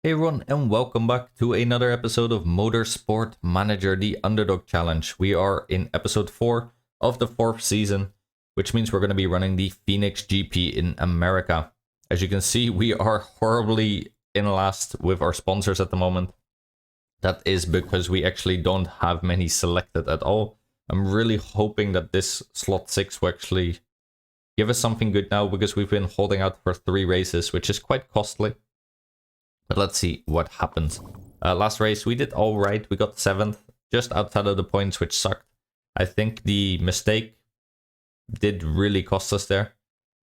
Hey everyone, and welcome back to another episode of Motorsport Manager, the Underdog Challenge. We are in episode 4 of the 4th season, which means we're going to be running the Phoenix GP in America. As you can see, we are horribly in last with our sponsors at the moment. That is because we actually don't have many selected at all. I'm really hoping that this slot 6 will actually give us something good now, because we've been holding out for 3 races, which is quite costly. But let's see what happens. Last race, we did all right. We got 7th, just outside of the points, which sucked. I think the mistake did really cost us there.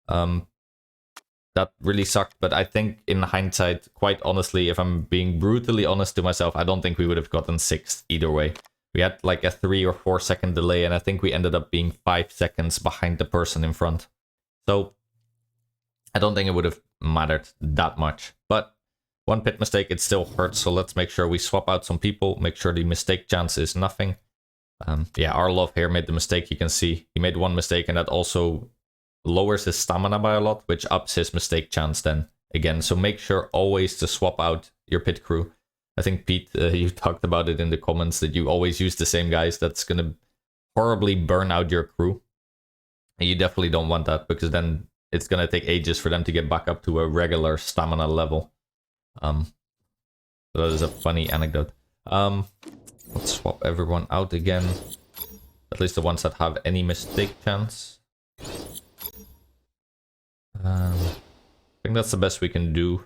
That really sucked. But I think in hindsight, quite honestly, if I'm being brutally honest to myself, I don't think we would have gotten 6th either way. We had like a 3 or 4 second delay, and I think we ended up being 5 seconds behind the person in front. So I don't think it would have mattered that much. But one pit mistake, it still hurts, so let's make sure we swap out some people, make sure the mistake chance is nothing. Yeah, our love here made the mistake, you can see. He made one mistake, and that also lowers his stamina by a lot, which ups his mistake chance then again. So make sure always to swap out your pit crew. I think, Pete, you talked about it in the comments, that you always use the same guys. That's going to horribly burn out your crew. And you definitely don't want that, because then it's going to take ages for them to get back up to a regular stamina level. So that is a funny anecdote. Let's swap everyone out again. At least the ones that have any mistake chance. I think that's the best we can do.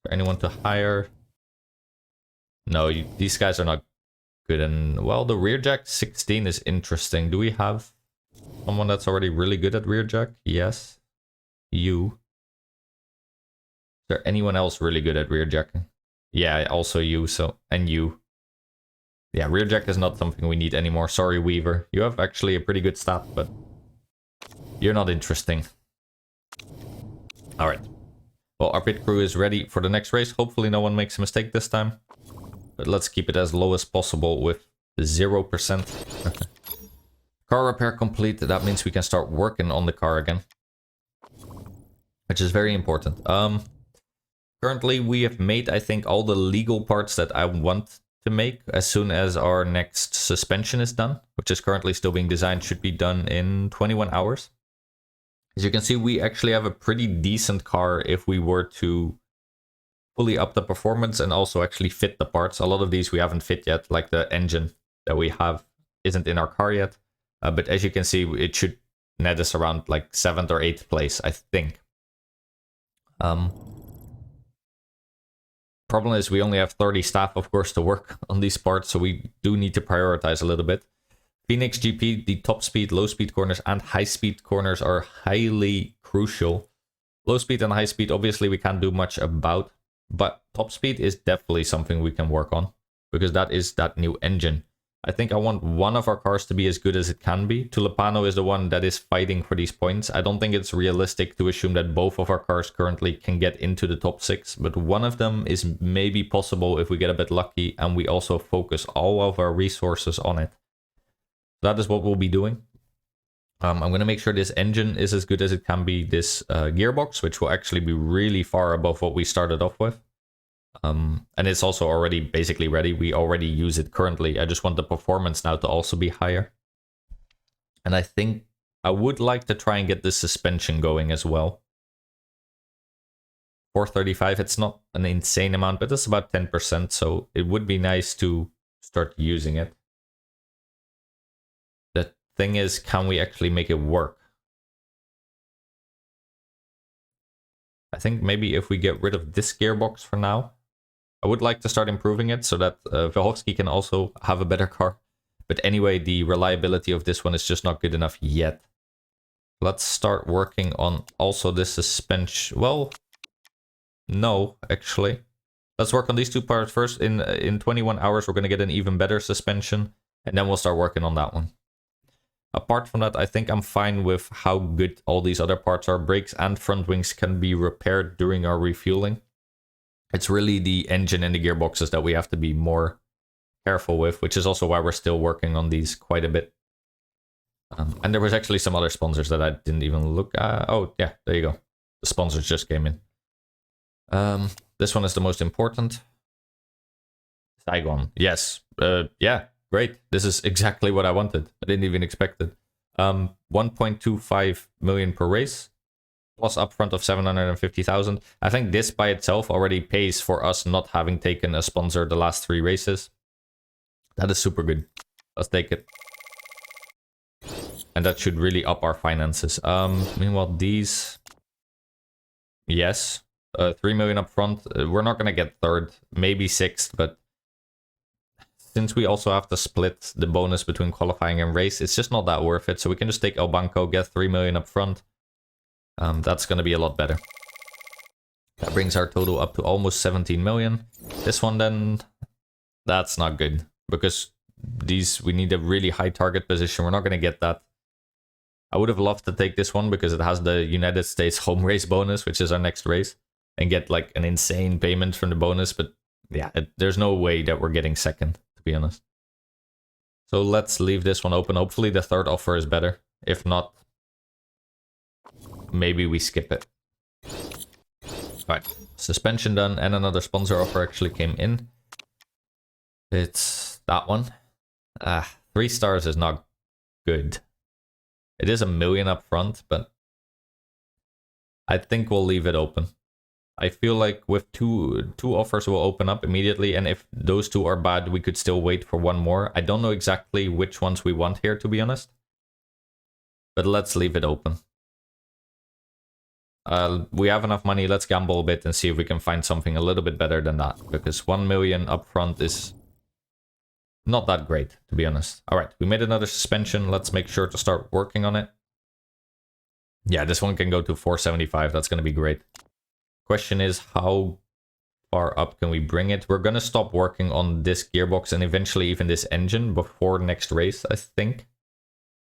For anyone to hire? No, these guys are not good. And well, the rear jack 16 is interesting. Do we have someone that's already really good at rear jack? Yes. You. Is there anyone else really good at rear jacking? Yeah, also you, so, and you. Yeah, rear jack is not something we need anymore. Sorry, Weaver. You have actually a pretty good stat, but you're not interesting. Alright. Well, our pit crew is ready for the next race. Hopefully no one makes a mistake this time. But let's keep it as low as possible with 0%. Car repair complete. That means we can start working on the car again, which is very important. Currently, we have made, I think, all the legal parts that I want to make as soon as our next suspension is done, which is currently still being designed, should be done in 21 hours. As you can see, we actually have a pretty decent car if we were to fully up the performance and also actually fit the parts. A lot of these we haven't fit yet, like the engine that we have isn't in our car yet. But as you can see, it should net us around like 7th or 8th place, I think. Problem is we only have 30 staff, of course, to work on these parts, so we do need to prioritize a little bit. Phoenix GP, the top speed, low speed corners, and high speed corners are highly crucial. Low speed and high speed, obviously, we can't do much about, but top speed is definitely something we can work on, because that is that new engine. I think I want one of our cars to be as good as it can be. Tulipano is the one that is fighting for these points. I don't think it's realistic to assume that both of our cars currently can get into the top 6, but one of them is maybe possible if we get a bit lucky and we also focus all of our resources on it. That is what we'll be doing. I'm going to make sure this engine is as good as it can be. This gearbox, which will actually be really far above what we started off with. And it's also already basically ready. We already use it currently. I just want the performance now to also be higher. And I think I would like to try and get this suspension going as well. 435, it's not an insane amount, but it's about 10%, so it would be nice to start using it. The thing is, can we actually make it work? I think maybe if we get rid of this gearbox for now, I would like to start improving it so that Verhovsky can also have a better car. But anyway, the reliability of this one is just not good enough yet. Let's start working on also this suspension. Well, no, actually. Let's work on these 2 parts first. In 21 hours, we're going to get an even better suspension. And then we'll start working on that one. Apart from that, I think I'm fine with how good all these other parts are. Brakes and front wings can be repaired during our refueling. It's really the engine and the gearboxes that we have to be more careful with, which is also why we're still working on these quite a bit. And there was actually some other sponsors that I didn't even look at. Oh, yeah, there you go. The sponsors just came in. The This one is the most important. Saigon. Yes. Yeah, great. This is exactly what I wanted. I didn't even expect it. 1.25 million per race. Plus upfront of 750,000. I think this by itself already pays for us not having taken a sponsor the last 3 races. That is super good. Let's take it. And that should really up our finances. Meanwhile, these... Yes. 3 million up front. We're not going to get 3rd. Maybe 6th, but... Since we also have to split the bonus between qualifying and race, it's just not that worth it. So we can just take El Banco, get 3 million up front. That's going to be a lot better. That brings our total up to almost 17 million. This one then... That's not good. Because we need a really high target position. We're not going to get that. I would have loved to take this one because it has the United States home race bonus, which is our next race, and get like an insane payment from the bonus. But yeah, there's no way that we're getting 2nd, to be honest. So let's leave this one open. Hopefully the 3rd offer is better. If not, maybe we skip it. Alright, suspension done, and another sponsor offer actually came in. It's that one. 3 stars is not good. It is 1 million up front, but I think we'll leave it open. I feel like with two offers will open up immediately, and if those 2 are bad, we could still wait for 1 more. I don't know exactly which ones we want here, to be honest. But let's leave it open. We have enough money, let's gamble a bit and see if we can find something a little bit better than that. Because 1 million up front is not that great, to be honest. Alright, we made another suspension. Let's make sure to start working on it. Yeah, this one can go to 475. That's going to be great. Question is, how far up can we bring it? We're going to stop working on this gearbox and eventually even this engine before next race, I think.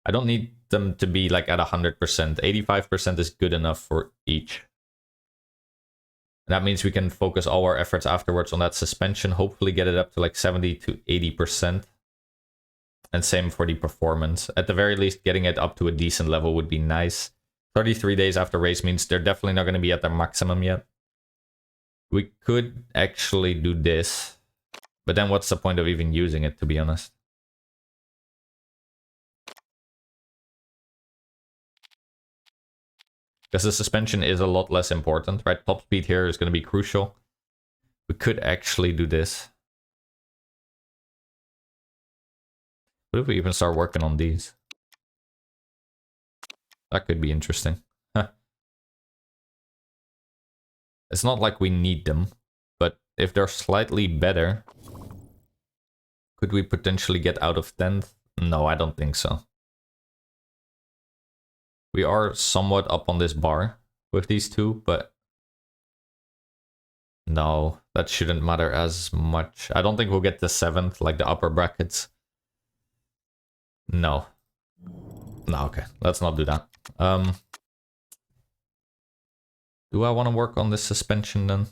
I don't need them to be like at 100%. 85% is good enough for each. And that means we can focus all our efforts afterwards on that suspension. Hopefully get it up to like 70 to 80%. And same for the performance. At the very least, getting it up to a decent level would be nice. 33 days after race means they're definitely not going to be at their maximum yet. We could actually do this. But then what's the point of even using it, to be honest? Because the suspension is a lot less important, right? Top speed here is going to be crucial. We could actually do this. What if we even start working on these? That could be interesting. It's not like we need them, but if they're slightly better, could we potentially get out of 10th? No, I don't think so. We are somewhat up on this bar with these 2, but no, that shouldn't matter as much. I don't think we'll get to 7th, like the upper brackets. No. No, okay, let's not do that. Do I want to work on this suspension then?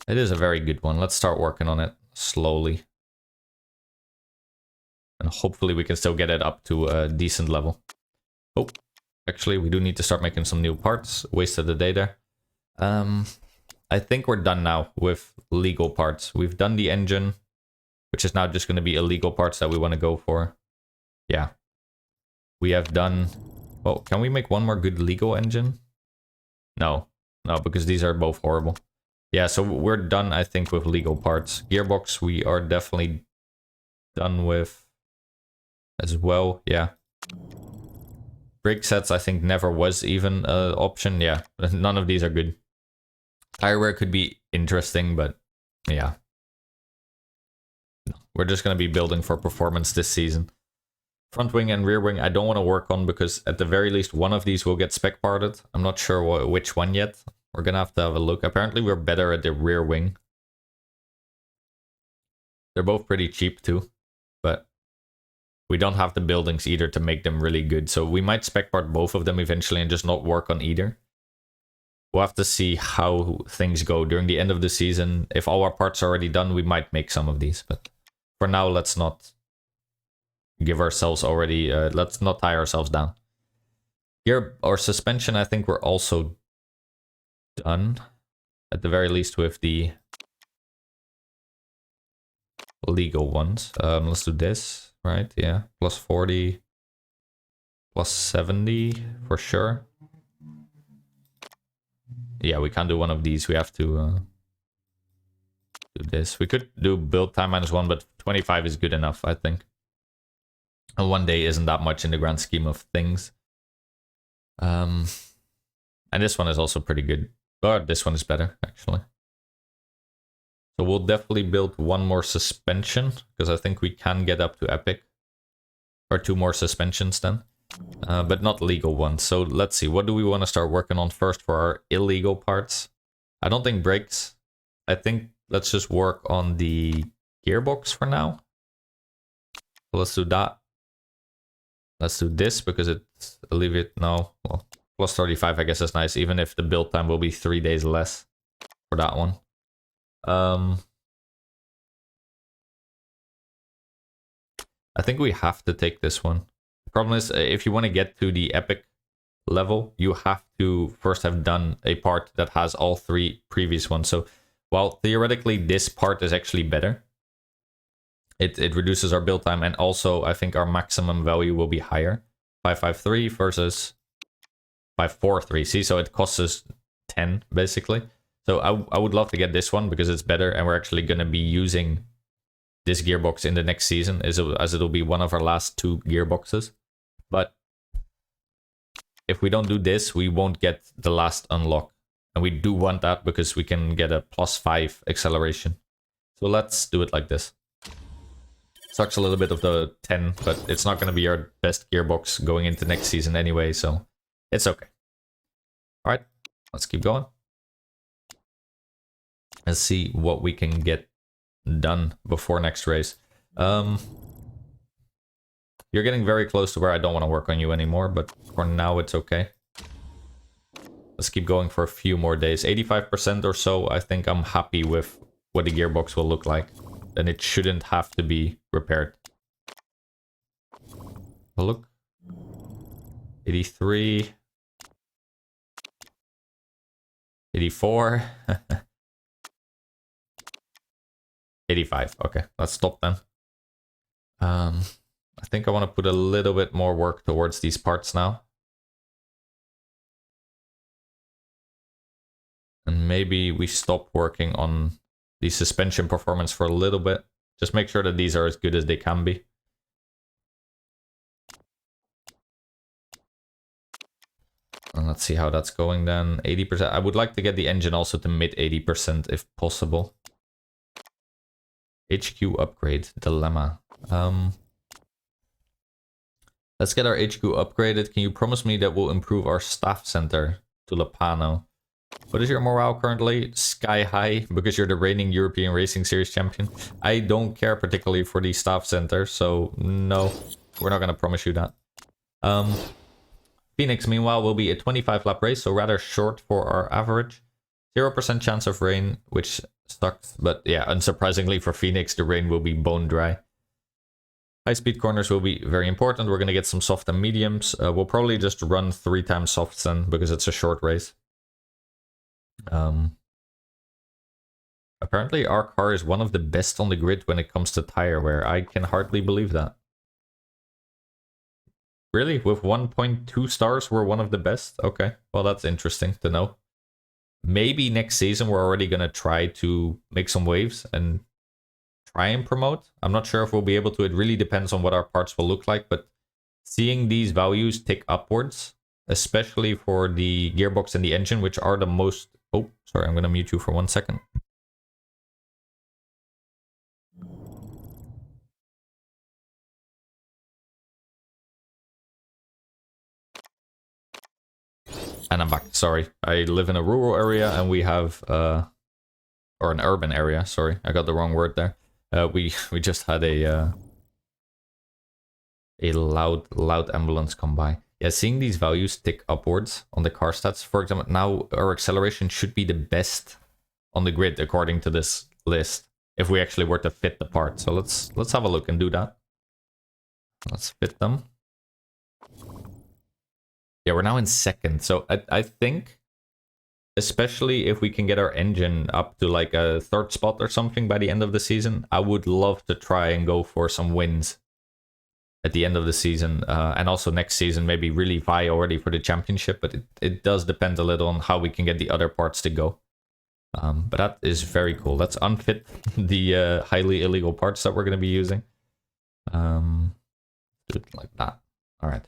It is a very good one. Let's start working on it slowly. And hopefully we can still get it up to a decent level. Oh, actually we do need to start making some new parts. Wasted the day there. I think we're done now with legal parts. We've done the engine, which is now just going to be illegal parts that we want to go for. Yeah. We have done... Oh, can we make one more good legal engine? No. No, because these are both horrible. Yeah, so we're done, I think, with legal parts. Gearbox, we are definitely done with as well. Yeah. Brake sets, I think, never was even an option. Yeah, none of these are good. Tire wear could be interesting, but yeah. We're just going to be building for performance this season. Front wing and rear wing, I don't want to work on because at the very least one of these will get spec parted. I'm not sure which one yet. We're going to have a look. Apparently we're better at the rear wing. They're both pretty cheap too, but we don't have the buildings either to make them really good. So we might spec part both of them eventually and just not work on either. We'll have to see how things go during the end of the season. If all our parts are already done, we might make some of these, but for now, let's not give ourselves already, let's not tie ourselves down. Gear or suspension, I think we're also done. At the very least with the legal ones. Let's do this, right? Yeah, plus 40, plus 70 for sure. Yeah, we can't do one of these. We have to do this. We could do build time -1, but 25 is good enough, I think. And 1 day isn't that much in the grand scheme of things. And this one is also pretty good. But this one is better, actually. So we'll definitely build 1 more suspension, because I think we can get up to epic. Or 2 more suspensions then. But not legal ones. So let's see, what do we want to start working on first for our illegal parts? I don't think brakes. I think let's just work on the gearbox for now. So let's do that. Let's do this because it's alleviate. No, well, plus 35 I guess is nice, even if the build time will be 3 days less for that one. I think we have to take this one. The problem is, if you want to get to the epic level, you have to first have done a part that has all 3 previous ones. So while theoretically this part is actually better, it reduces our build time, and also I think our maximum value will be higher. 553 versus 543. See, so it costs us 10 basically. So I would love to get this one because it's better, and we're actually going to be using this gearbox in the next season, as it'll be one of our last 2 gearboxes. But if we don't do this, we won't get the last unlock, and we do want that because we can get a +5 acceleration. So let's do it like this. Sucks a little bit of the 10, but it's not going to be our best gearbox going into next season anyway, so it's okay. All right, let's keep going. Let's see what we can get done before next race. You're getting very close to where I don't want to work on you anymore, but for now it's okay. Let's keep going for a few more days. 85% or so, I think I'm happy with what the gearbox will look like. Then it shouldn't have to be repaired. Oh, look. 83. 84. 85. Okay, let's stop then. I think I want to put a little bit more work towards these parts now. And maybe we stop working on the suspension performance for a little bit. Just make sure that these are as good as they can be. And let's see how that's going then. 80%. I would like to get the engine also to mid 80% if possible. HQ upgrade dilemma. Let's get our HQ upgraded. Can you promise me that we'll improve our staff center to Lopano? What is your morale currently? Sky high, because you're the reigning European Racing Series champion. I don't care particularly for the staff center, so no, we're not going to promise you that. Phoenix, meanwhile, will be a 25 lap race, so rather short for our average. 0% chance of rain, which sucks, but yeah, unsurprisingly for Phoenix, the rain will be bone dry. High speed corners will be very important. We're going to get some soft and mediums. We'll probably just run 3 times softs then, because it's a short race. Apparently our car is one of the best on the grid when it comes to tire wear. I can hardly believe that. Really? With 1.2 stars, we're one of the best? Okay, well that's interesting to know. Maybe next season we're already going to try to make some waves and try and promote. I'm not sure if we'll be able to. It really depends on what our parts will look like, but seeing these values tick upwards, especially for the gearbox and the engine, which are the most... Oh, sorry, I'm going to mute you for 1 second. And I'm back. Sorry, I live in a rural area and we have... or an urban area, sorry. I got the wrong word there. We just had a loud ambulance come by. Yeah, seeing these values tick upwards on the car stats, for example, now our acceleration should be the best on the grid according to this list, if we actually were to fit the part. So let's have a look and do that. Let's fit them. Yeah, we're now in second. So I think especially if we can get our engine up to like a 3rd spot or something by the end of the season. I would love to try and go for some wins at the end of the season, and also next season maybe really vie already for the championship, but it does depend a little on how we can get the other parts to go. But that is very cool. Let's unfit the highly illegal parts that we're going to be using. Do it like that. All right.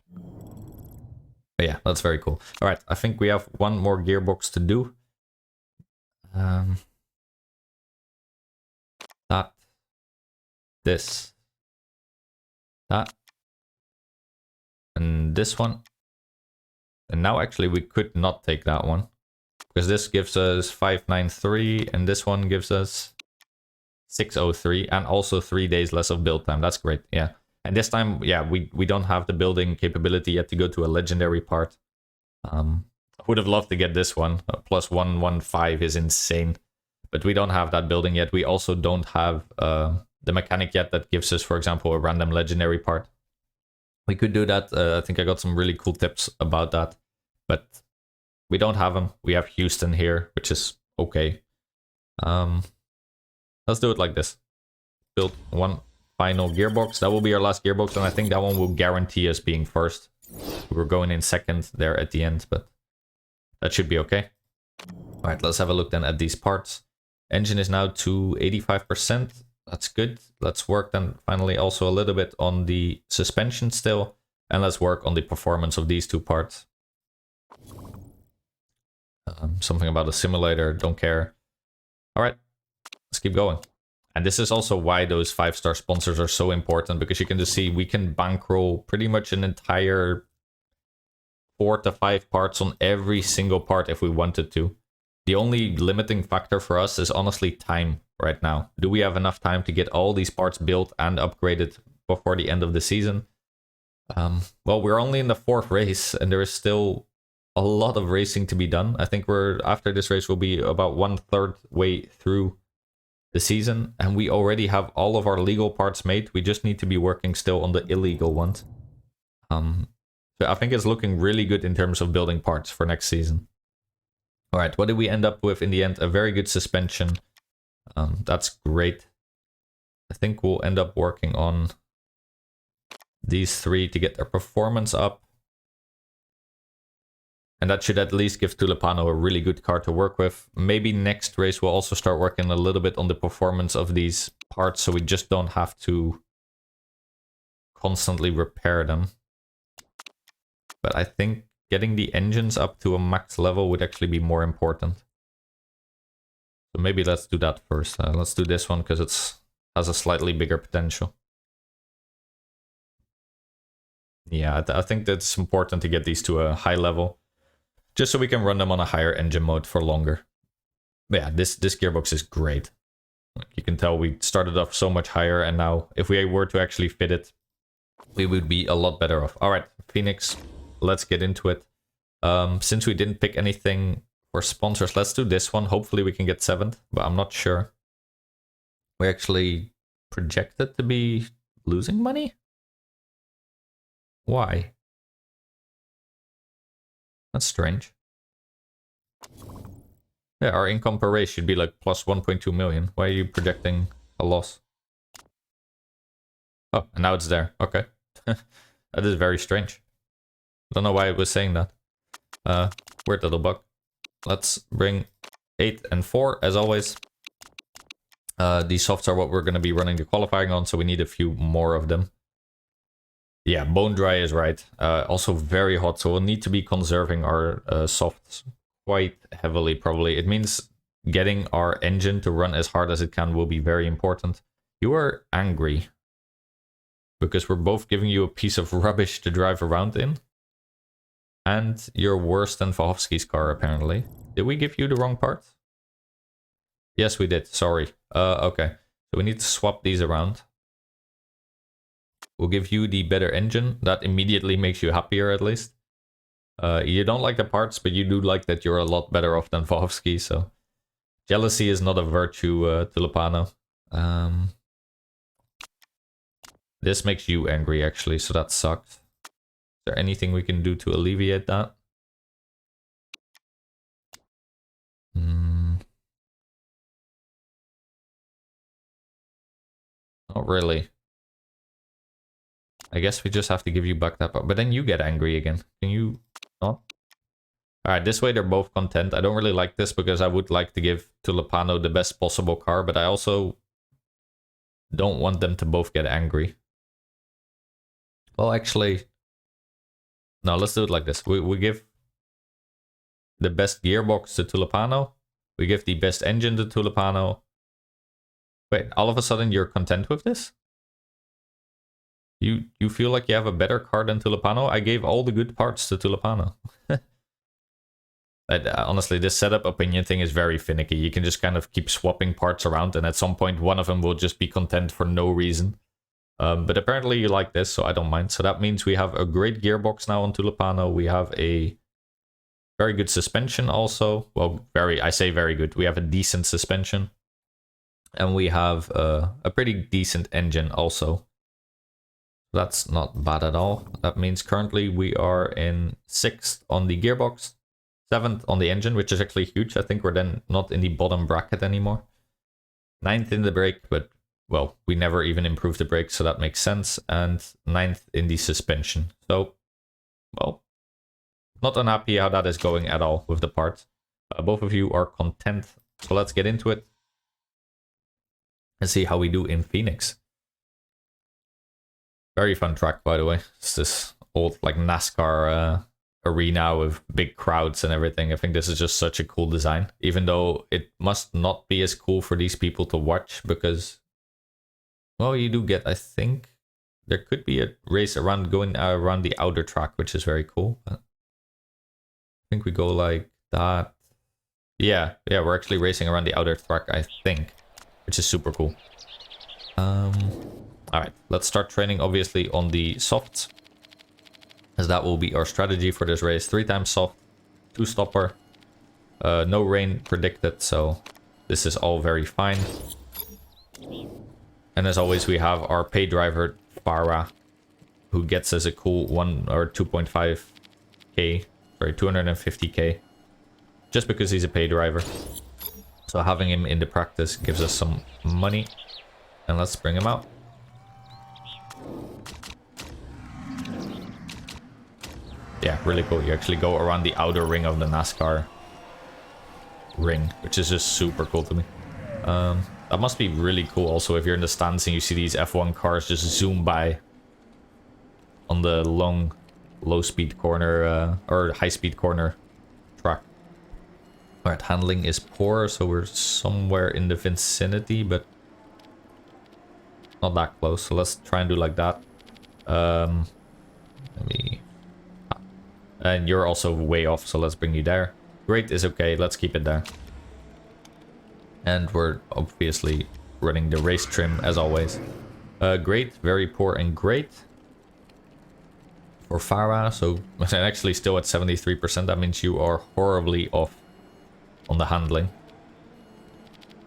But yeah, that's very cool. All right, I think we have one more gearbox to do. That. This. That. And this one. And now actually we could not take that one, because this gives us 593 and this one gives us 603 and also 3 days less of build time. That's great. Yeah. And this time, yeah, we don't have the building capability yet to go to a legendary part. I would have loved to get this one. Plus 115 is insane. But we don't have that building yet. We also don't have the mechanic yet that gives us, for example, a random legendary part. We could do that. I think I got some really cool tips about that. But we don't have them. We have Houston here, which is okay. Let's do it like this. Build one final gearbox. That will be our last gearbox, and I think that one will guarantee us being first. We're going in second there at the end, but that should be okay. All right, let's have a look then at these parts. Engine is now to 85%. That's good. Let's work then finally also a little bit on the suspension still, and let's work on the performance of these two parts. Something about a simulator, don't care. All right, let's keep going. And this is also why those 5-star sponsors are so important, because you can just see we can bankroll pretty much an entire 4 to 5 parts on every single part if we wanted to. The only limiting factor for us is honestly time right now. Do we have enough time to get all these parts built and upgraded before the end of the season? Well, we're only in the 4th race and there is still a lot of racing to be done. I think after this race we'll be about 1/3 way through the season, and we already have all of our legal parts made. We just need to be working still on the illegal ones. So I think it's looking really good in terms of building parts for next season. All right, what did we end up with in the end? A very good suspension. That's great. I think we'll end up working on these 3 to get their performance up. And that should at least give Tulipano a really good car to work with. Maybe next race we'll also start working a little bit on the performance of these parts, so we just don't have to constantly repair them. But I think getting the engines up to a max level would actually be more important. So maybe let's do that first. Let's do this one because it has a slightly bigger potential. Yeah, I think that's important to get these to a high level, just so we can run them on a higher engine mode for longer. But yeah, this gearbox is great. You can tell we started off so much higher, and now if we were to actually fit it, we would be a lot better off. All right, Phoenix, let's get into it. Since we didn't pick anything for sponsors, let's do this one. Hopefully we can get 7th, but I'm not sure. We actually projected to be losing money? Why? That's strange. Yeah, our income per race should be like plus 1.2 million. Why are you projecting a loss? Oh, and now it's there. Okay. That is very strange. I don't know why it was saying that. Weird little bug. Let's bring 8 and 4 as always. These softs are what we're going to be running the qualifying on, so we need a few more of them. Yeah, bone dry is right. Also very hot, so we'll need to be conserving our softs quite heavily probably. It means getting our engine to run as hard as it can will be very important. You are angry because we're both giving you a piece of rubbish to drive around in. And you're worse than Vahovsky's car, apparently. Did we give you the wrong part? Yes, we did. Sorry. Okay. So we need to swap these around. We'll give you the better engine. That immediately makes you happier, at least. You don't like the parts, but you do like that you're a lot better off than Vahovsky, so... Jealousy is not a virtue, Tulipano. This makes you angry, actually, so that sucks. Is there anything we can do to alleviate that? really. I guess we just have to give you back that part. But then you get angry again. Can you not? Alright, this way they're both content. I don't really like this because I would like to give Tulipano the best possible car, but I also don't want them to both get angry. Well, actually, no, let's do it like this. We give the best gearbox to Tulipano. We give the best engine to Tulipano. Wait, all of a sudden you're content with this? You feel like you have a better car than Tulipano? I gave all the good parts to Tulipano. Honestly, this setup opinion thing is very finicky. You can just kind of keep swapping parts around, and at some point one of them will just be content for no reason. But apparently you like this, so I don't mind. So that means we have a great gearbox now on Tulipano. We have a very good suspension also. Well, I say very good. We have a decent suspension. And we have a pretty decent engine also. That's not bad at all. That means currently we are in 6th on the gearbox. 7th on the engine, which is actually huge. I think we're then not in the bottom bracket anymore. 9th in the brake, but well, we never even improved the brake, so that makes sense. And 9th in the suspension. So, well, not unhappy how that is going at all with the parts. Both of you are content, so let's get into it and see how we do in Phoenix. Very fun track, by the way. It's this old like NASCAR arena with big crowds and everything. I think this is just such a cool design, even though it must not be as cool for these people to watch because, well, you do get, I think there could be a race going around the outer track, which is very cool. But I think we go like that. Yeah, we're actually racing around the outer track, I think, which is super cool. Alright, let's start training obviously on the softs, as that will be our strategy for this race. 3 times soft, 2 stopper, no rain predicted, so this is all very fine. And as always, we have our pay driver, Farah, who gets us a cool 1 or 2.5k, sorry, 250k, just because he's a pay driver. So having him in the practice gives us some money, and let's bring him out. Yeah, really cool. You actually go around the outer ring of the NASCAR ring, which is just super cool to me. That must be really cool also if you're in the stands and you see these F1 cars just zoom by on the long, low-speed corner, or high-speed corner track. Alright, handling is poor, so we're somewhere in the vicinity, but not that close. So let's try and do like that. And you're also way off, so let's bring you there. Great is okay, let's keep it there. And we're obviously running the race trim as always. Great, very poor, and great for Farah. So I'm actually still at 73%. That means you are horribly off on the handling.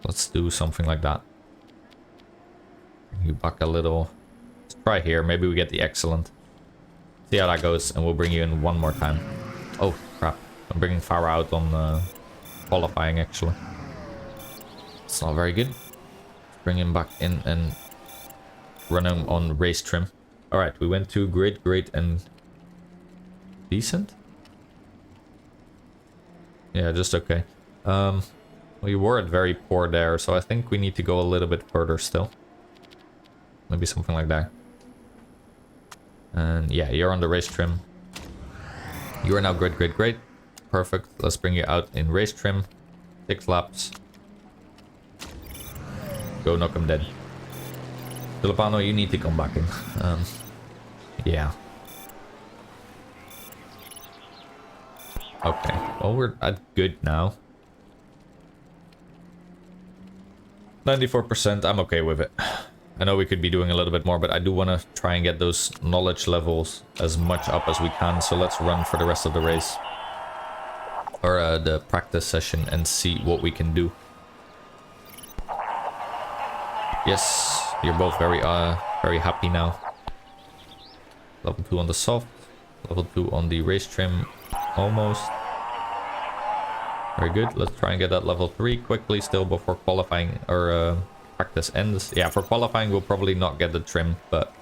Let's do something like that. Bring you back a little. Let's try here. Maybe we get the excellent. See how that goes, and we'll bring you in one more time. Oh, crap. I'm bringing Farah out on qualifying, actually. It's not very good. Bring him back in and run him on race trim. Alright, we went to great, and decent? Yeah, just okay. We were at very poor there, so I think we need to go a little bit further still. Maybe something like that. And yeah, you're on the race trim. You are now great. Perfect. Let's bring you out in race trim. 6 laps. Go knock him dead. Tulipano, you need to come back in. Yeah. Okay. Well, we're at good now. 94%. I'm okay with it. I know we could be doing a little bit more, but I do want to try and get those knowledge levels as much up as we can. So let's run for the rest of the race. Or the practice session and see what we can do. Yes, you're both very happy now. Level 2 on the soft. Level 2 on the race trim. Almost. Very good. Let's try and get that level 3 quickly still before qualifying or practice ends. Yeah, for qualifying we'll probably not get the trim, but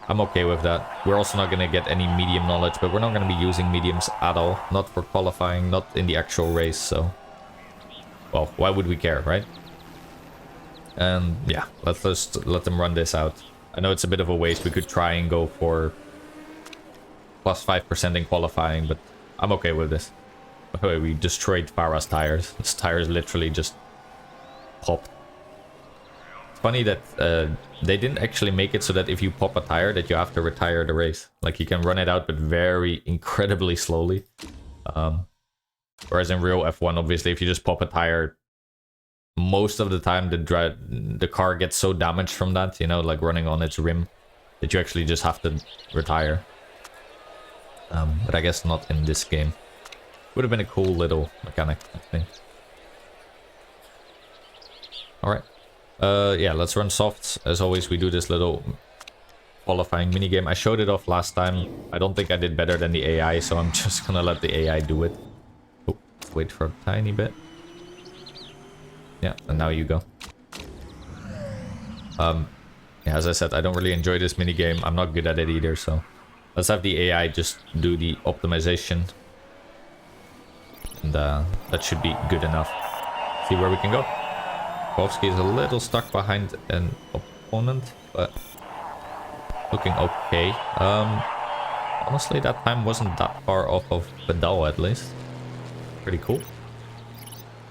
I'm okay with that. We're also not going to get any medium knowledge, but we're not going to be using mediums at all. Not for qualifying, not in the actual race, so... Well, why would we care, right? And yeah, let's just let them run this out. I know it's a bit of a waste. We could try and go for plus 5% in qualifying, but I'm okay with this. By the way, we destroyed Farah's tires. His tires literally just popped. It's funny that they didn't actually make it so that if you pop a tire that you have to retire the race. Like you can run it out, but very incredibly slowly. Whereas in real F1, obviously, if you just pop a tire, most of the time the car gets so damaged from that, you know, like running on its rim, that you actually just have to retire. But I guess not in this game. Would have been a cool little mechanic, I think. Alright. Yeah, let's run softs. As always, we do this little qualifying minigame. I showed it off last time. I don't think I did better than the AI, so I'm just gonna let the AI do it. Oh, wait for a tiny bit. Yeah, and now you go. Yeah, as I said, I don't really enjoy this minigame. I'm not good at it either, so... Let's have the AI just do the optimization. And that should be good enough. See where we can go. Kowski is a little stuck behind an opponent, but looking okay. Honestly, that time wasn't that far off of Pedal at least. Pretty cool.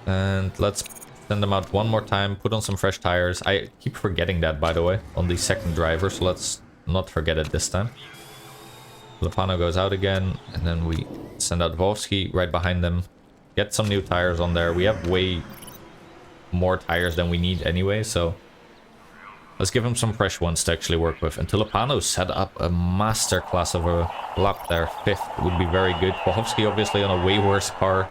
And let's send them out one more time, put on some fresh tires. I keep forgetting that, by the way, on the second driver, so let's not forget it this time. Lopano goes out again, and then we send out Wolski right behind them. Get some new tires on there. We have way more tires than we need anyway, so let's give him some fresh ones to actually work with. And Tulipano set up a masterclass of a lap there. 5th would be very good. Bohovsky, obviously, on a way worse car,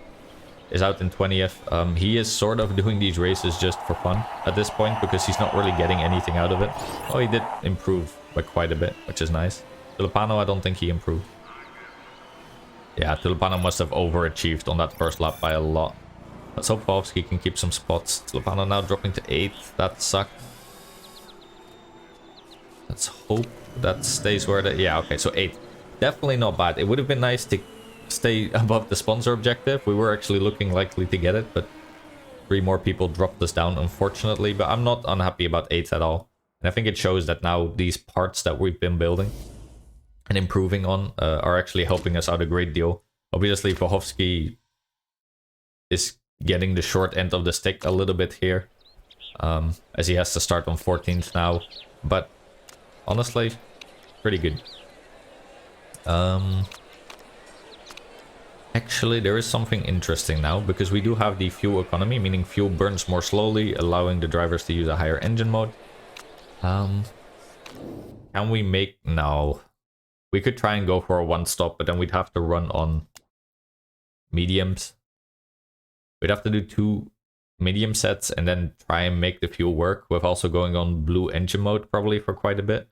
is out in 20th. He is sort of doing these races just for fun at this point, because he's not really getting anything out of it. Oh, he did improve by quite a bit, which is nice. Tulipano, I don't think he improved. Yeah, Tulipano must have overachieved on that first lap by a lot. Let's hope Bohovsky can keep some spots. Tulipano now dropping to 8th. That sucked. Let's hope that stays where the... Yeah, okay, so 8th. Definitely not bad. It would have been nice to stay above the sponsor objective. We were actually looking likely to get it, but 3 more people dropped us down, unfortunately. But I'm not unhappy about 8th at all. And I think it shows that now these parts that we've been building and improving on are actually helping us out a great deal. Obviously, Bohovsky is getting the short end of the stick a little bit here, as he has to start on 14th now. But honestly, pretty good. Actually, there is something interesting now, because we do have the fuel economy, meaning fuel burns more slowly, allowing the drivers to use a higher engine mode. Can we make... No. We could try and go for a one stop, but then we'd have to run on mediums. We'd have to do 2 medium sets and then try and make the fuel work, with also going on blue engine mode probably for quite a bit.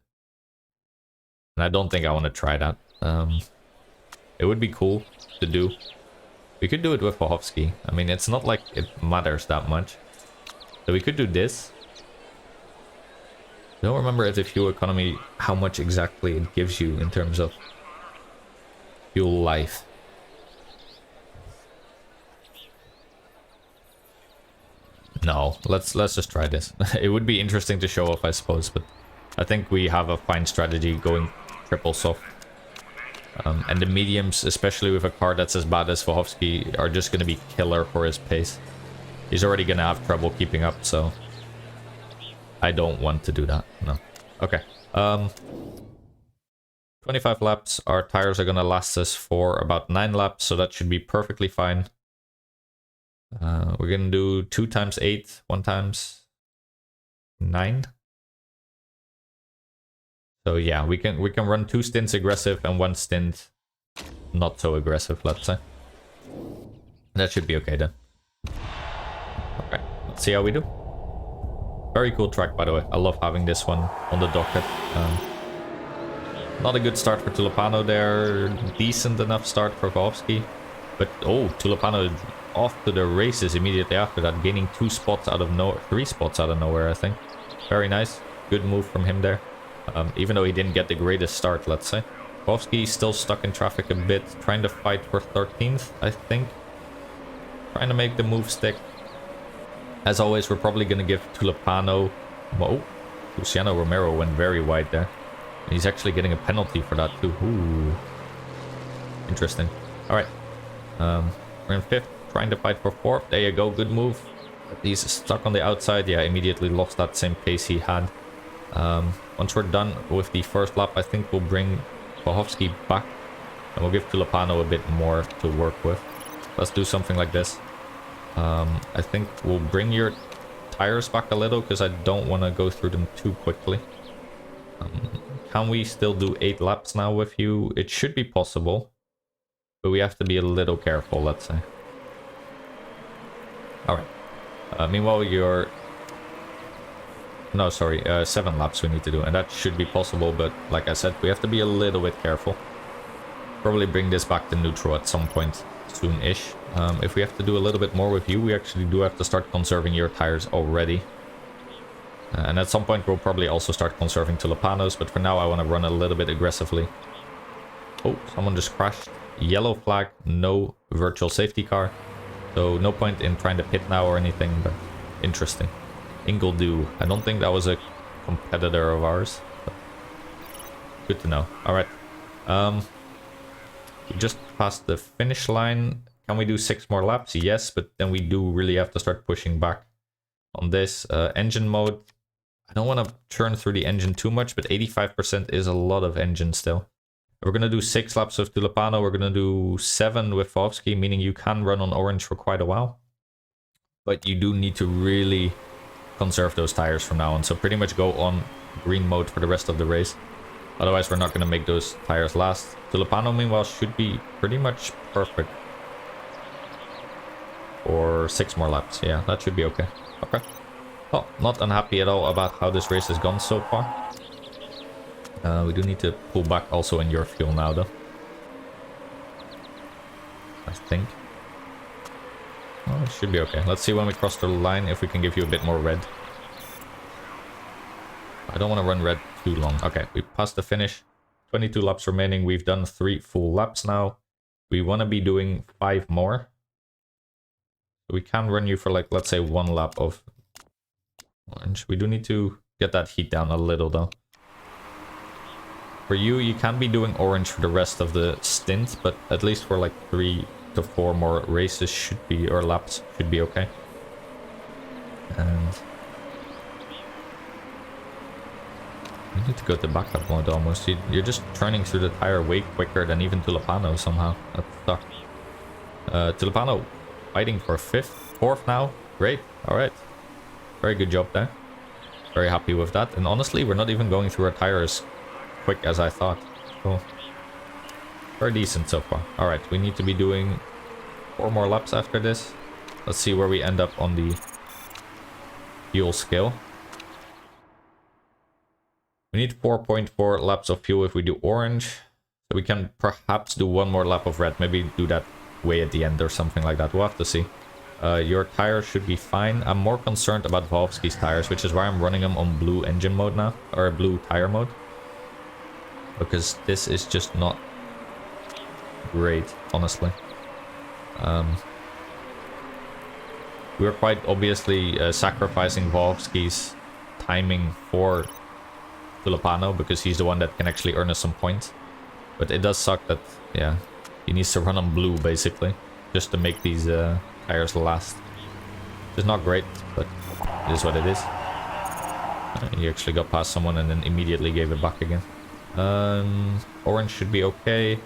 And I don't think I want to try that. It would be cool to do. We could do it with Bohovsky. I mean, it's not like it matters that much. So we could do this. I don't remember if the fuel economy, how much exactly it gives you in terms of fuel life. No, let's just try this. It would be interesting to show off, I suppose, but I think we have a fine strategy going triple soft. And the mediums, especially with a car that's as bad as Bohovsky, are just going to be killer for his pace. He's already going to have trouble keeping up, so I don't want to do that. No. Okay. 25 laps. Our tires are going to last us for about 9 laps, so that should be perfectly fine. We're going to do 2 times 8, 1 times 9. So yeah, we can run 2 stints aggressive and 1 stint not so aggressive, let's say. That should be okay then. Okay, let's see how we do. Very cool track, by the way. I love having this one on the docket. Not a good start for Tulipano there. Decent enough start for Bohovsky. But, oh, Tulipano off to the races immediately after that, gaining 3 spots out of nowhere, I think. Very nice. Good move from him there. Even though he didn't get the greatest start, let's say. Bovsky still stuck in traffic a bit, trying to fight for 13th, I think. Trying to make the move stick. As always, we're probably going to give Tulipano... Whoa. Luciano Romero went very wide there. He's actually getting a penalty for that too. Ooh. Interesting. Alright. We're in 5th, trying to fight for 4th. There you go, good move. He's stuck on the outside. Yeah, immediately lost that same pace he had. Once we're done with the first lap, I think we'll bring Bohovsky back. And we'll give Tulipano a bit more to work with. Let's do something like this. I think we'll bring your tires back a little, because I don't want to go through them too quickly. Can we still do 8 laps now with you? It should be possible. But we have to be a little careful, let's say. Alright. Meanwhile, you're... No, sorry, 7 laps we need to do. And that should be possible, but like I said, we have to be a little bit careful. Probably bring this back to neutral at some point soon-ish. If we have to do a little bit more with you, we actually do have to start conserving your tires already. And at some point, we'll probably also start conserving Tulipano's, but for now, I want to run a little bit aggressively. Oh, someone just crashed. Yellow flag, no virtual safety car. So no point in trying to pit now or anything, but interesting. Ingledew. I don't think that was a competitor of ours. Good to know. Alright. We just passed the finish line. Can we do 6 more laps? Yes, but then we do really have to start pushing back on this. Engine mode. I don't want to churn through the engine too much, but 85% is a lot of engine still. We're going to do 6 laps with Tulipano. We're going to do 7 with Vovsky, meaning you can run on orange for quite a while. But you do need to really conserve those tires from now on. So pretty much go on green mode for the rest of the race. Otherwise, we're not going to make those tires last. Tulipano, meanwhile, should be pretty much perfect. For 6 more laps. Yeah, that should be okay. Okay. Oh, not unhappy at all about how this race has gone so far. We do need to pull back also in your fuel now, though. I think. Oh, it should be okay. Let's see when we cross the line if we can give you a bit more red. I don't want to run red too long. Okay, we passed the finish. 22 laps remaining. We've done 3 full laps now. We want to be doing 5 more. We can run you for, like, let's say 1 lap of orange. We do need to get that heat down a little, though. For you, you can be doing orange for the rest of the stint, but at least for like 3 to 4 more races should be, or laps, should be okay. And you need to go to backup mode almost. You're just turning through the tire way quicker than even Tulipano somehow. That sucks. Tulipano fighting for 4th now. Great. Alright. Very good job there. Very happy with that. And honestly, we're not even going through our tires quick as I thought. So very decent so far. Alright, we need to be doing 4 more laps after this. Let's see where we end up on the fuel scale. We need 4.4 laps of fuel if we do orange. So we can perhaps do 1 more lap of red. Maybe do that way at the end or something like that. We'll have to see. Your tires should be fine. I'm more concerned about Vovsky's tires, which is why I'm running them on blue engine mode now. Or blue tire mode. Because this is just not great, honestly. We're quite obviously sacrificing Vovsky's timing for Tulipano, because he's the one that can actually earn us some points. But it does suck that, yeah, he needs to run on blue, basically, just to make these tires last. It's not great, but it is what it is. He actually got past someone and then immediately gave it back again. Orange should be okay.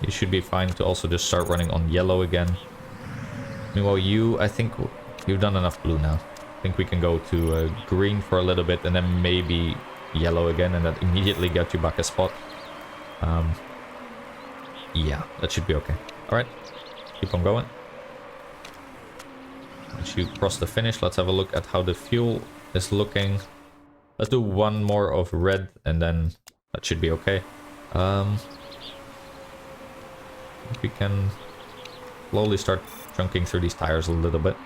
You should be fine to also just start running on yellow again. Meanwhile, I think you've done enough blue now. I think we can go to green for a little bit and then maybe yellow again, and that immediately get you back a spot. Yeah, that should be okay. Alright, keep on going. Once you cross the finish, let's have a look at how the fuel is looking. Let's do 1 more of red and then that should be okay. We can slowly start chunking through these tires a little bit.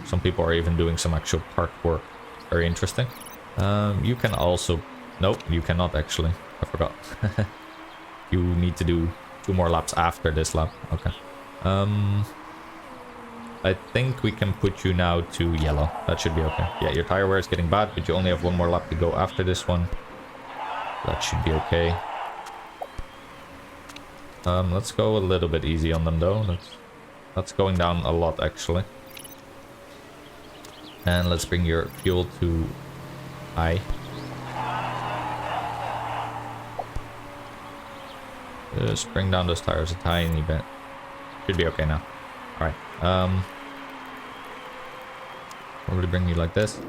Some people are even doing some actual park work. Very interesting. You can also... Nope, you cannot actually. I forgot. You need to do 2 more laps after this lap. Okay. I think we can put you now to yellow. That should be okay. Yeah, your tire wear is getting bad, but you only have 1 more lap to go after this one. That should be okay. Let's go a little bit easy on them though. That's going down a lot actually. And let's bring your fuel to high. Just bring down those tires a tiny bit. Should be okay now. Alright. Probably bring you like this.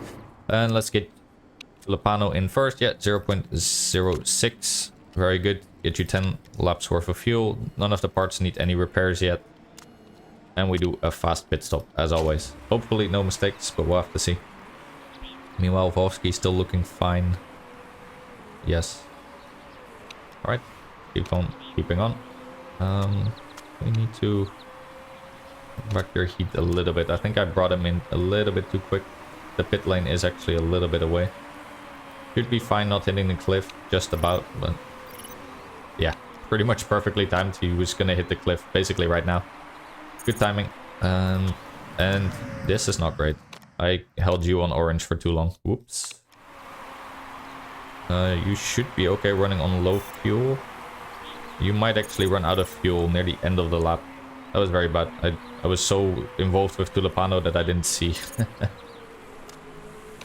And let's get Lopano in first. Yeah, 0.06. Very good. Get you 10 laps worth of fuel. None of the parts need any repairs yet. And we do a fast pit stop, as always. Hopefully no mistakes, but we'll have to see. Meanwhile, Wolski still looking fine. Yes. Alright. Keeping on. We need to back your heat a little bit. I think I brought him in a little bit too quick. The pit lane is actually a little bit away. Should be fine not hitting the cliff, just about, but yeah, pretty much perfectly timed. He was gonna hit the cliff basically right now. Good timing. And this is not great. I held you on orange for too long. Whoops. You should be okay running on low fuel. You might actually run out of fuel near the end of the lap. That was very bad. I was so involved with Tulipano that I didn't see.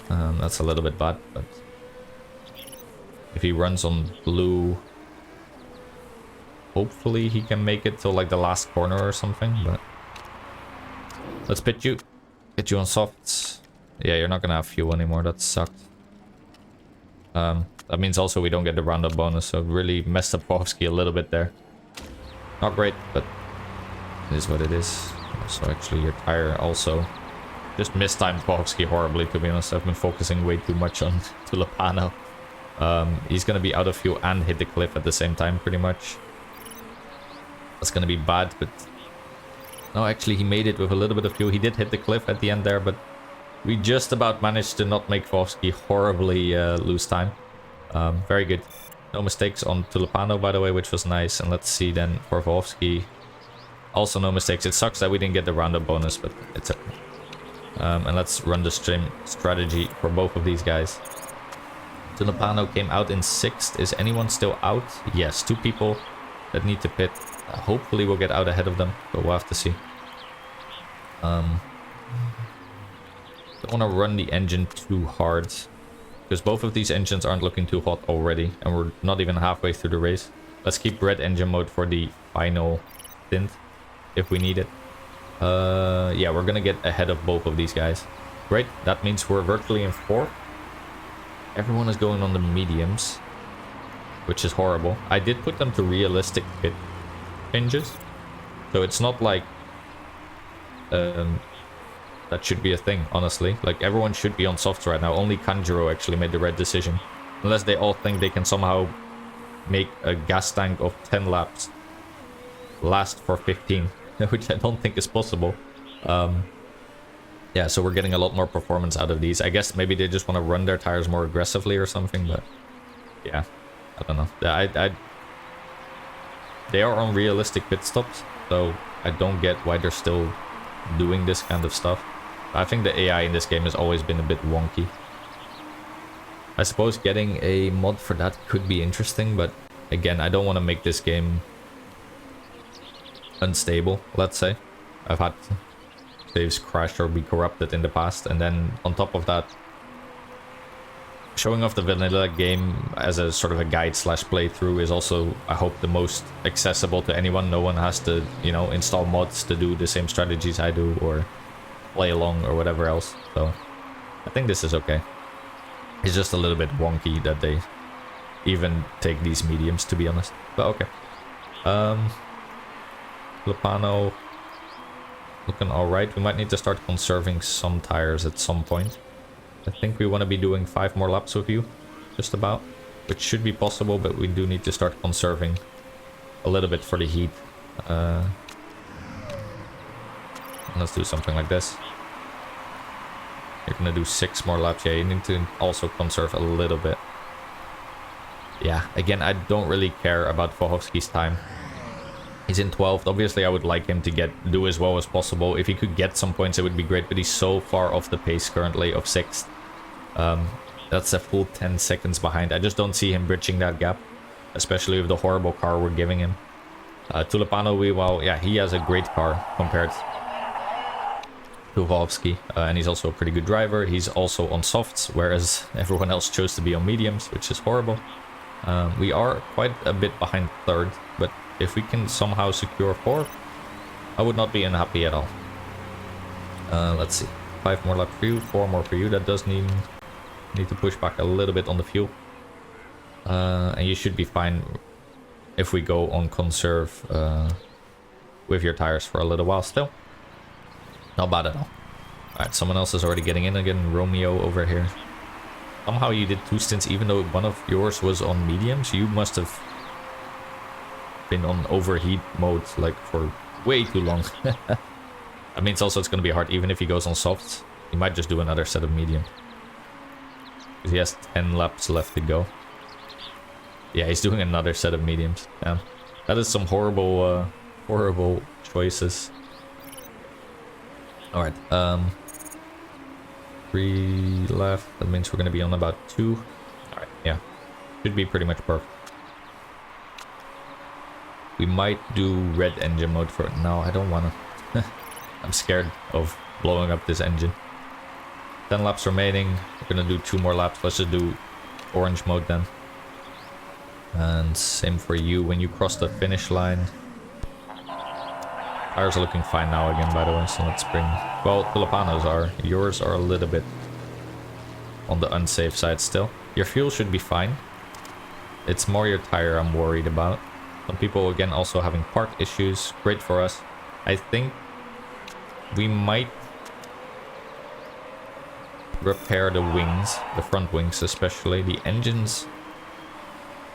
That's a little bit bad, but if he runs on blue, hopefully he can make it till like the last corner or something, but let's pit you. Get you on softs. Yeah, you're not gonna have fuel anymore. That sucked. That means also we don't get the roundup bonus, so really messed up Povsky a little bit there. Not great, but it is what it is. So actually your tire also just mistimed Povsky horribly, to be honest. I've been focusing way too much on Tulipano. He's gonna be out of fuel and hit the cliff at the same time, pretty much. That's gonna be bad, but no, actually he made it with a little bit of fuel. He did hit the cliff at the end there, but we just about managed to not make Povsky horribly lose time. Very good. No mistakes on Tulipano, by the way, which was nice. And let's see then for Povsky. Also no mistakes. It sucks that we didn't get the roundup bonus, but it's okay. And let's run the stream strategy for both of these guys. Tulipano came out in 6th. Is anyone still out? Yes, 2 people that need to pit. Hopefully we'll get out ahead of them, but we'll have to see. Don't want to run the engine too hard, because both of these engines aren't looking too hot already, and we're not even halfway through the race. Let's keep red engine mode for the final stint, if we need it. Yeah, we're gonna get ahead of both of these guys. Great, that means we're virtually in 4th. Everyone is going on the mediums, which is horrible. I did put them to realistic pit changes, so it's not like that should be a thing, honestly. Like, everyone should be on softs right now. Only Kanjuro actually made the red decision. Unless they all think they can somehow make a gas tank of 10 laps last for 15, which I don't think is possible. Yeah, so we're getting a lot more performance out of these. I guess maybe they just want to run their tires more aggressively or something, but yeah, I don't know. They are on realistic pit stops, so I don't get why they're still doing this kind of stuff. I think the AI in this game has always been a bit wonky. I suppose getting a mod for that could be interesting, but again, I don't want to make this game unstable, let's say. I've had saves crash or be corrupted in the past, and then on top of that, showing off the vanilla game as a sort of a guide slash playthrough is also, I hope, the most accessible to anyone. No one has to, you know, install mods to do the same strategies I do or play along or whatever else. So I think this is okay. It's just a little bit wonky that they even take these mediums, to be honest, but okay. Lopano looking alright. We might need to start conserving some tires at some point. I think we want to be doing 5 more laps with you, just about, which should be possible, but we do need to start conserving a little bit for the heat. Let's do something like this. You're gonna do 6 more laps. Yeah, you need to also conserve a little bit. Yeah, again, I don't really care about Wojowski's time. He's in 12th. Obviously, I would like him to do as well as possible. If he could get some points, it would be great. But he's so far off the pace currently of 6th. That's a full 10 seconds behind. I just don't see him bridging that gap, especially with the horrible car we're giving him. Tulipano, well, yeah, he has a great car compared to Wojowski. And he's also a pretty good driver. He's also on softs, whereas everyone else chose to be on mediums, which is horrible. We are quite a bit behind 3rd, but if we can somehow secure 4th, I would not be unhappy at all. Let's see. 5 more laps for you, 4 more for you. That does need to push back a little bit on the fuel. And you should be fine if we go on conserve with your tires for a little while still. Not bad at all. Alright, someone else is already getting in again. Romeo over here. Somehow you did 2 stints even though one of yours was on mediums. You must have been on overheat mode like for way too long. That means also it's going to be hard even if he goes on softs. He might just do another set of medium. He has 10 laps left to go. Yeah, he's doing another set of mediums. Yeah, that is some horrible horrible choices. Alright, 3 left. That means we're going to be on about 2. Alright, yeah. Should be pretty much perfect. We might do red engine mode for it. No, I don't want to. I'm scared of blowing up this engine. 10 laps remaining. We're going to do 2 more laps. Let's just do orange mode then. And same for you when you cross the finish line. Tires are looking fine now again, by the way, so let's bring... Well, Tulipano's are. Yours are a little bit on the unsafe side still. Your fuel should be fine. It's more your tire I'm worried about. Some people, again, also having part issues. Great for us. I think we might repair the wings, the front wings especially. The engines...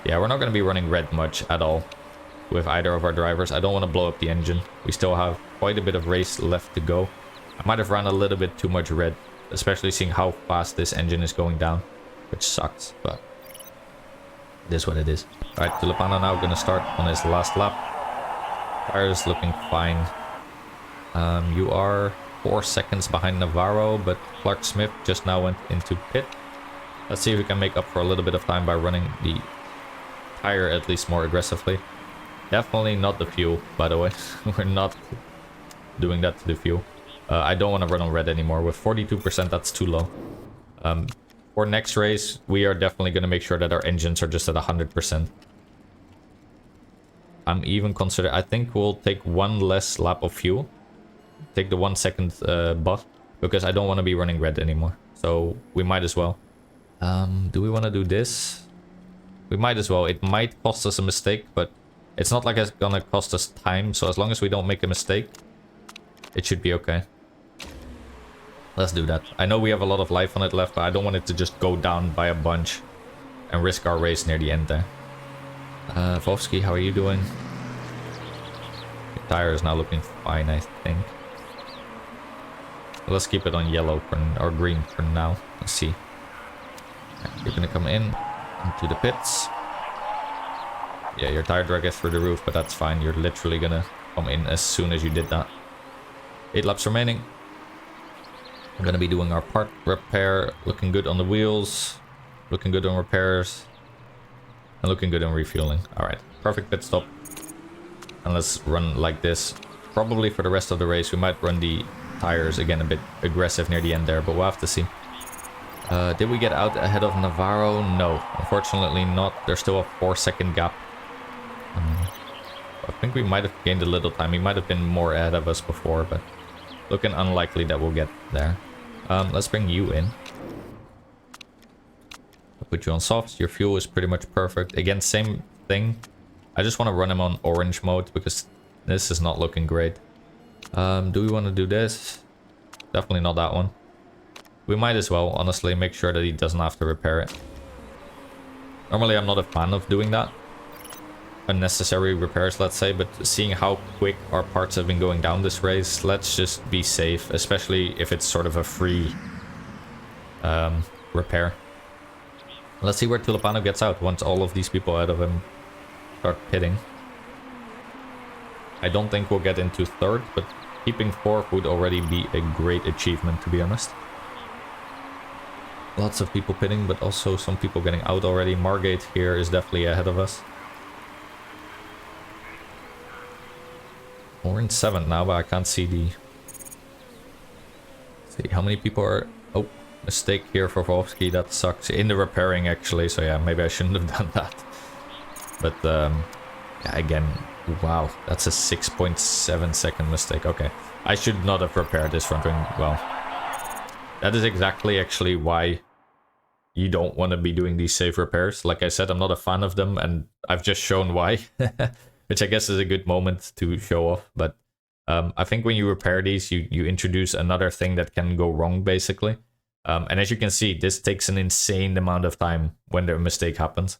Yeah, we're not going to be running red much at all with either of our drivers. I don't want to blow up the engine. We still have quite a bit of race left to go. I might have run a little bit too much red, especially seeing how fast this engine is going down, which sucks, but it is what it is. Alright, Tulipano now going to start on his last lap. Tires looking fine. You are 4 seconds behind Navarro, but Clark Smith just now went into pit. Let's see if we can make up for a little bit of time by running the tire at least more aggressively. Definitely not the fuel, by the way. We're not doing that to the fuel. I don't want to run on red anymore. With 42%, that's too low. For next race, we are definitely going to make sure that our engines are just at 100%. I'm even considering... I think we'll take 1 less lap of fuel. Take the 1 second buff. Because I don't want to be running red anymore. So we might as well. Do we want to do this? We might as well. It might cost us a mistake, but it's not like it's gonna cost us time. So as long as we don't make a mistake, it should be okay. Let's do that. I know we have a lot of life on it left, but I don't want it to just go down by a bunch and risk our race near the end there. Vovsky, how are you doing? Your tire is now looking fine, I think. Let's keep it on yellow or green for now. Let's see. You're gonna come in into the pits. Yeah, your tire drag is through the roof, but that's fine. You're literally gonna come in as soon as you did that. 8 laps remaining. I'm gonna be doing our part repair. Looking good on the wheels. Looking good on repairs. And looking good on refueling. Alright, perfect pit stop. And let's run like this. Probably for the rest of the race. We might run the tires again a bit aggressive near the end there, but we'll have to see. Did we get out ahead of Navarro? No, unfortunately not. There's still a 4-second gap. I think we might have gained a little time. He might have been more ahead of us before, but looking unlikely that we'll get there. Let's bring you in. I'll put you on softs. Your fuel is pretty much perfect. Again, same thing. I just want to run him on orange mode because this is not looking great. Do we want to do this? Definitely not that one. We might as well, honestly, make sure that he doesn't have to repair it. Normally, I'm not a fan of doing that. unnecessary repairs, let's say, but seeing how quick our parts have been going down this race, let's just be safe, especially if it's sort of a free repair. Let's see where Tulipano gets out once all of these people out of him start pitting. I don't think we'll get into third, but keeping fourth would already be a great achievement, to be honest. Lots of people pitting, but also some people getting out already. Margate here is definitely ahead of us. We're in 7th now, but I can't see the... Let's see how many people are... Oh, mistake here for Wolfsky. That sucks. In the repairing, actually. So yeah, maybe I shouldn't have done that. But yeah, again, wow, that's a 6.7 second mistake. Okay, I should not have repaired this front wing. Well, that is exactly actually why you don't want to be doing these safe repairs. Like I said, I'm not a fan of them, and I've just shown why. Which I guess is a good moment to show off. But I think when you repair these, you introduce another thing that can go wrong, basically. And as you can see, this takes an insane amount of time when the mistake happens.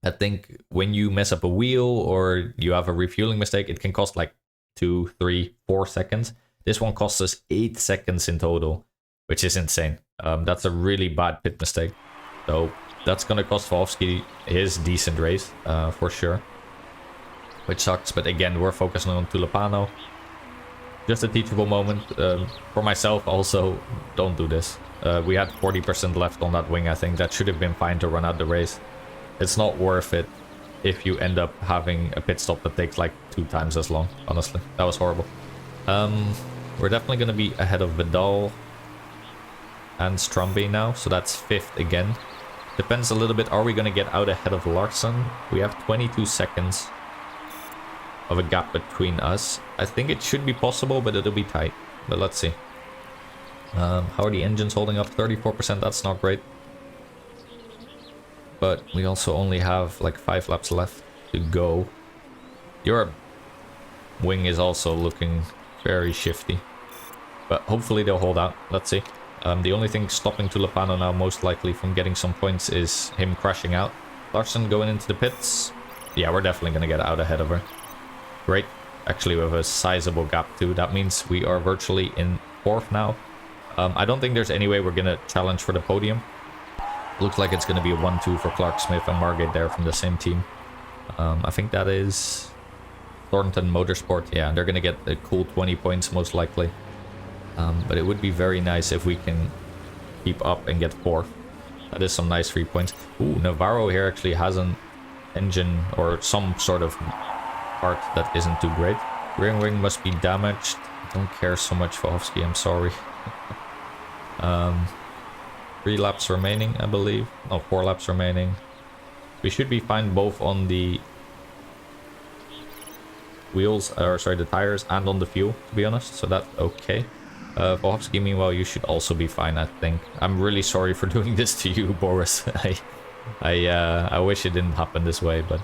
I think when you mess up a wheel or you have a refueling mistake, it can cost like 2, 3, 4 seconds. This one costs us 8 seconds in total, which is insane. That's a really bad pit mistake. So that's going to cost Wolfsky his decent race, for sure. Which sucks, but again, we're focusing on Tulipano. Just a teachable moment. For myself also, don't do this. We had 40% left on that wing, I think. That should have been fine to run out the race. It's not worth it if you end up having a pit stop that takes like 2 times as long, honestly. That was horrible. We're definitely going to be ahead of Vidal and Stromby now, so that's 5th again. Depends a little bit, are we going to get out ahead of Larson? We have 22 seconds of a gap between us. I think it should be possible, but it'll be tight. But let's see. How are the engines holding up? 34%, that's not great. But we also only have like 5 laps left to go. Your wing is also looking very shifty. But hopefully they'll hold out. Let's see. The only thing stopping Tulipano now most likely from getting some points is him crashing out. Larson going into the pits. Yeah, we're definitely going to get out ahead of her. Great. Actually, we have a sizable gap too. That means we are virtually in 4th now. I don't think there's any way we're going to challenge for the podium. Looks like it's going to be a 1-2 for Clark Smith and Margate there from the same team. I think that is Thornton Motorsport. Yeah, they're going to get a cool 20 points most likely. But it would be very nice if we can keep up and get 4th. That is some nice 3 points. Ooh, Navarro here actually has an engine or some sort of part that isn't too great. Rear wing must be damaged. I don't care so much for Hofsky, I'm sorry. 3 laps remaining, I believe. No, 4 laps remaining. We should be fine both on the wheels, or sorry, the tires and on the fuel, to be honest. So that's okay. Volhovsky, meanwhile, you should also be fine, I think. I'm really sorry for doing this to you, Boris. I wish it didn't happen this way, but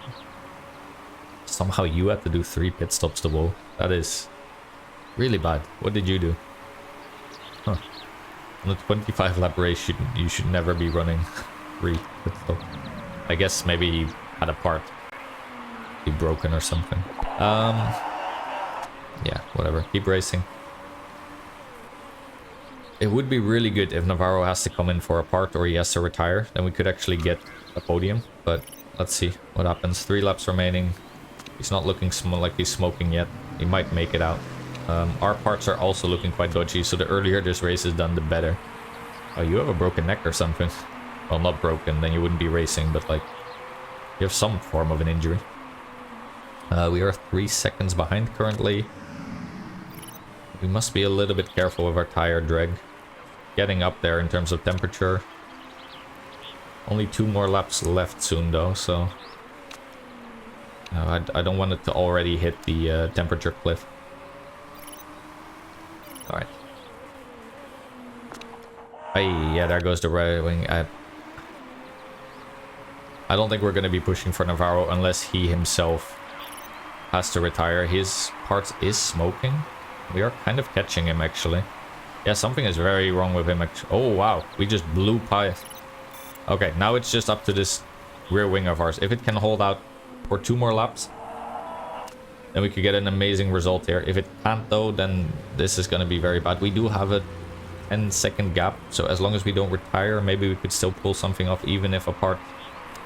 somehow you had to do 3 pit stops to Bull. That is really bad. What did you do? Huh. On a 25 lap race, you should never be running 3 pit stops. I guess maybe he had a part be broken or something. Yeah, whatever. Keep racing. It would be really good if Navarro has to come in for a part or he has to retire. Then we could actually get a podium. But let's see what happens. 3 laps remaining. He's not looking like he's smoking yet. He might make it out. Our parts are also looking quite dodgy. So the earlier this race is done, the better. Oh, you have a broken neck or something. Well, not broken. Then you wouldn't be racing. But like, you have some form of an injury. We are 3 seconds behind currently. We must be a little bit careful with our tire drag. Getting up there in terms of temperature. Only 2 more laps left soon though, so... I don't want it to already hit the temperature cliff. Alright. Yeah, there goes the right wing. I don't think we're going to be pushing for Navarro unless he himself has to retire. His parts is smoking. We are kind of catching him, actually. Yeah, something is very wrong with him. Oh, wow. We just blew past. Okay, now it's just up to this rear wing of ours. If it can hold out for 2 more laps. Then we could get an amazing result here. If it can't though, then this is going to be very bad. We do have a 10-second gap, so as long as we don't retire, maybe we could still pull something off even if a part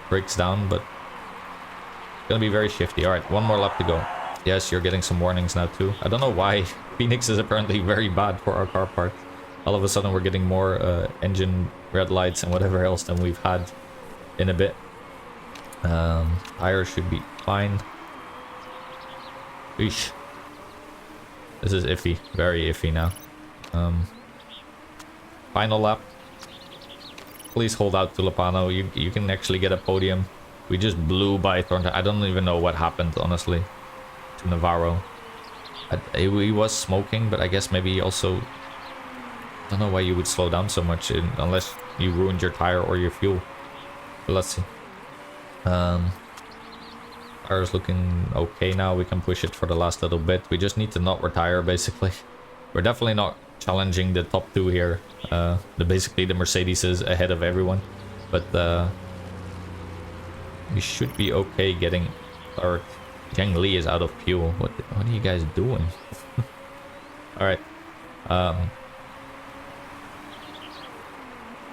breaks down, but it's going to be very shifty. All right, 1 more lap to go. Yes, you're getting some warnings now too. I don't know why. Phoenix is apparently very bad for our car parts. All of a sudden we're getting more engine red lights and whatever else than we've had in a bit. Tires should be fine. Eesh. This is iffy. Very iffy now. Final lap. Please hold out to Lopano. You can actually get a podium. We just blew by Thornton. I don't even know what happened, honestly, to Navarro. He was smoking, but I guess maybe he also... I don't know why you would slow down so much unless you ruined your tire or your fuel. But let's see. Tire's looking okay now. We can push it for the last little bit. We just need to not retire, basically. We're definitely not challenging the top 2 here. Basically, the Mercedes is ahead of everyone. But we should be okay getting third. Zheng Li is out of fuel. What are you guys doing? Alright.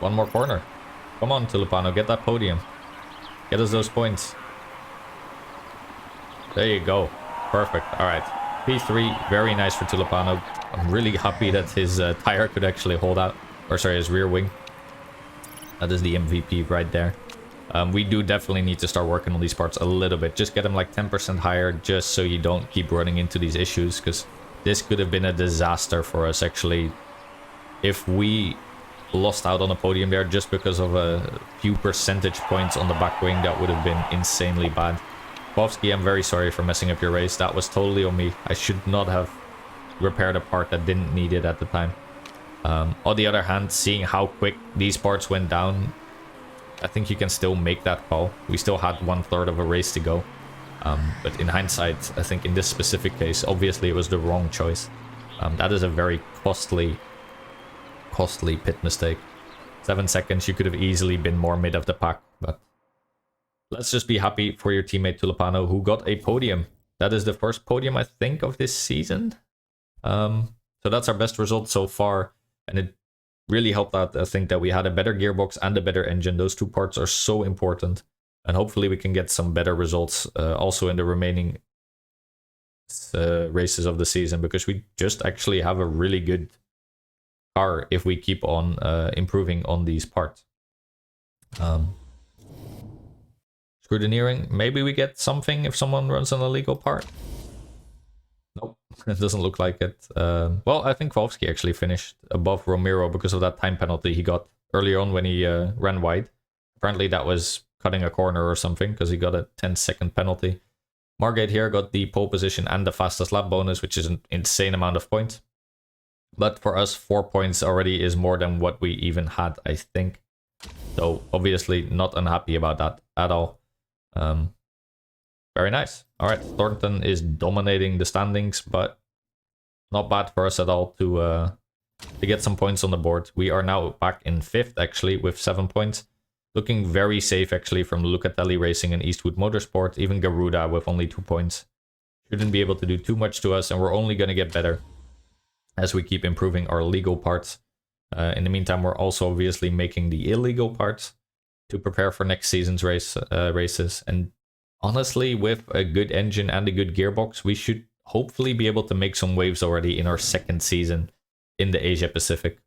1 more corner. Come on, Tulipano, get that podium. Get us those points. There you go. Perfect. Alright. P3, very nice for Tulipano. I'm really happy that his tire could actually hold out. Or sorry, his rear wing. That is the MVP right there. We do definitely need to start working on these parts a little bit. Just get them like 10% higher, just so you don't keep running into these issues. Because this could have been a disaster for us, actually. If we lost out on a podium there just because of a few percentage points on the back wing, that would have been insanely bad. Bovsky, I'm very sorry for messing up your race. That was totally on me. I should not have repaired a part that didn't need it at the time. On the other hand, seeing how quick these parts went down, I think you can still make that call. We still had 1/3 of a race to go. But in hindsight, I think in this specific case, obviously it was the wrong choice. That is a very costly pit mistake. 7 seconds, you could have easily been more mid of the pack, but let's just be happy for your teammate Tulipano, who got a podium. That is the first podium, I think, of this season. So that's our best result so far, and it really helped out, I think, that we had a better gearbox and a better engine. Those 2 parts are so important, and hopefully we can get some better results also in the remaining races of the season, because we just actually have a really good car if we keep on improving on these parts. Scrutineering, maybe we get something if someone runs an illegal part. Nope, it doesn't look like it. Well, I think Wolfsky actually finished above Romero because of that time penalty he got earlier on when he ran wide. Apparently that was cutting a corner or something, because he got a 10-second penalty. Margate here got the pole position and the fastest lap bonus, which is an insane amount of points. But for us, 4 points already is more than what we even had, I think. So obviously not unhappy about that at all. Very nice. All right, Thornton is dominating the standings, but not bad for us at all to get some points on the board. We are now back in 5th, actually, with 7 points. Looking very safe, actually, from Lucatelli Racing and Eastwood Motorsport. Even Garuda with only 2 points. Shouldn't be able to do too much to us, and we're only going to get better as we keep improving our legal parts. In the meantime, we're also obviously making the illegal parts to prepare for next season's races. And honestly, with a good engine and a good gearbox, we should hopefully be able to make some waves already in our 2nd season in the Asia Pacific.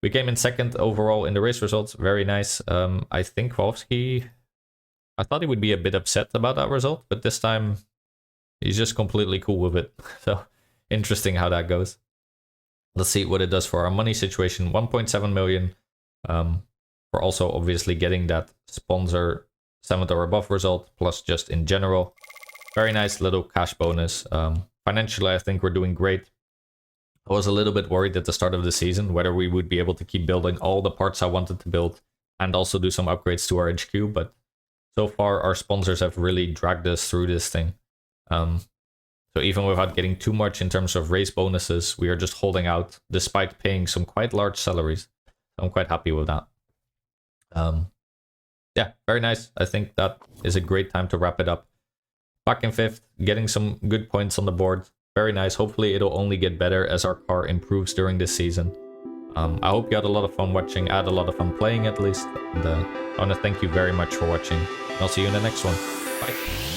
We came in 2nd overall in the race results. Very nice. I think Wolfsky, I thought he would be a bit upset about that result, but this time he's just completely cool with it. So interesting how that goes. Let's see what it does for our money situation. 1.7 million. We're also obviously getting that sponsor 7th or above result, plus just in general. Very nice little cash bonus. Financially, I think we're doing great. I was a little bit worried at the start of the season whether we would be able to keep building all the parts I wanted to build and also do some upgrades to our HQ, but so far our sponsors have really dragged us through this thing. So even without getting too much in terms of race bonuses, we are just holding out despite paying some quite large salaries. I'm quite happy with that. Yeah, very nice. I think that is a great time to wrap it up. back in 5th, getting some good points on the board. Very nice. Hopefully it'll only get better as our car improves during this season. I hope you had a lot of fun watching. I had a lot of fun playing at least. And I want to thank you very much for watching. I'll see you in the next one. Bye.